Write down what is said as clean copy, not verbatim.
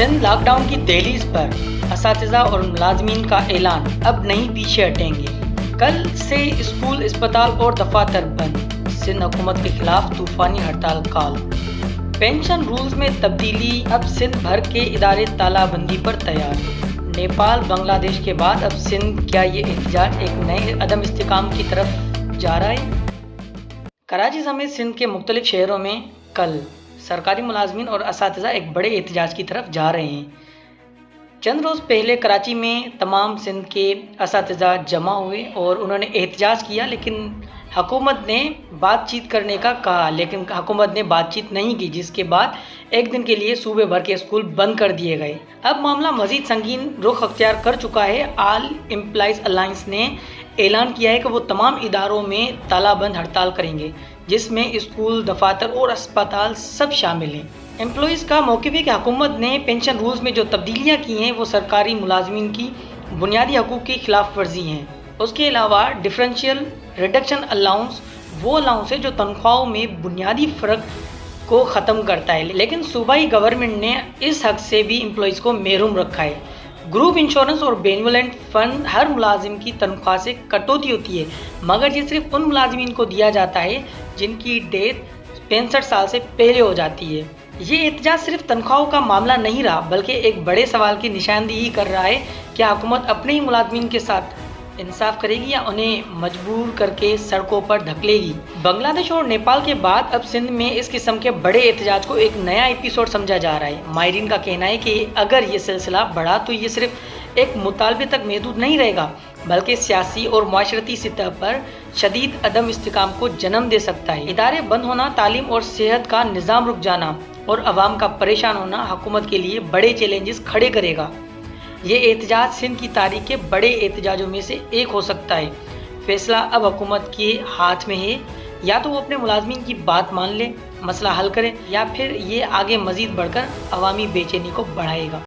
Sindh lockdown की दहलीज पर, असातिज़ा और मुलाज़मीन का ऐलान, अब नहीं पीछे हटेंगे। कल से स्कूल, अस्पताल और दफातर बंद। सिंध हुकूमत के खिलाफ तूफानी हड़ताल काल। पेंशन रूल्स में तब्दीली, अब सिंध भर के इदारे तालाबंदी पर तैयार। नेपाल, बांग्लादेश के बाद अब सिंध, क्या ये एहतजाज एक नए अदम इस्तेकाम की तरफ जा रहा है? कराची समेत सिंध के मुख्तलिफ शहरों में कल सरकारी मुलाजमीन और असातिज़ा एक बड़े एहतजाज की तरफ जा रहे हैं। चंद रोज़ पहले कराची में तमाम सिंध के असातिज़ा जमा हुए और उन्होंने एहतजाज किया, लेकिन हुकूमत ने बातचीत करने का कहा, लेकिन हुकूमत ने बातचीत नहीं की, जिसके बाद एक दिन के लिए सूबे भर के स्कूल बंद कर दिए गए। अब मामला मज़ीद संगीन रुख अख्तियार कर चुका है। ऑल एम्प्लॉइज़ अलायंस ने ऐलान किया है कि वो तमाम इदारों में तालाबंद हड़ताल करेंगे, जिसमें स्कूल, दफातर और अस्पताल सब शामिल हैं। एम्प्लॉइज़ का मौक़िफ़ है कि हुकूमत ने पेंशन रूल्स में जो तब्दीलियाँ की हैं वो सरकारी मुलाजमीन की बुनियादी हकूक़ की खिलाफ वर्जी हैं। उसके अलावा डिफरेंशियल रिडक्शन अलाउंस, वो अलाउंस है जो तनख्वाहों में बुनियादी फ़र्क को ख़त्म करता है, लेकिन सूबाई गवर्नमेंट ने इस हक़ से भी एम्प्लॉइज़ को महरूम रखा है। ग्रुप इंश्योरेंस और बेनिवोलेंट फ़ंड, हर मुलाजिम की तनख्वाह से कटौती होती है, मगर ये सिर्फ उन मुलाजिमीन को दिया जाता है जिनकी डेथ 65 साल से पहले हो जाती है। ये एहतजाज सिर्फ तनख्वाहों का मामला नहीं रहा, बल्कि एक बड़े सवाल की निशानदेही कर रहा है, क्या हुकूमत अपने ही मुलाजिमीन के साथ इंसाफ करेगी या उन्हें मजबूर करके सड़कों पर धकेलेगी? बांग्लादेश और नेपाल के बाद अब सिंध में इस किस्म के बड़े एहतजाज को एक नया एपिसोड समझा जा रहा है। माहिरीन का कहना है कि अगर ये सिलसिला बढ़ा तो ये सिर्फ एक मुतालबे तक महदूद नहीं रहेगा, बल्कि सियासी और माशरती सतह पर शदीद अदम इस्तेकाम को जन्म दे सकता है। इदारे बंद होना, तालीम और सेहत का निज़ाम रुक जाना और अवाम का परेशान होना हुकूमत के लिए बड़े चैलेंजेस खड़े करेगा। ये एहतजाज सिंध की तारीख के बड़े एहतजाजों में से एक हो सकता है। फैसला अब हुकूमत के हाथ में है, या तो वो अपने मुलाजमीन की बात मान ले, मसला हल करे, या फिर ये आगे मज़ीद बढ़कर अवामी बेचैनी को बढ़ाएगा।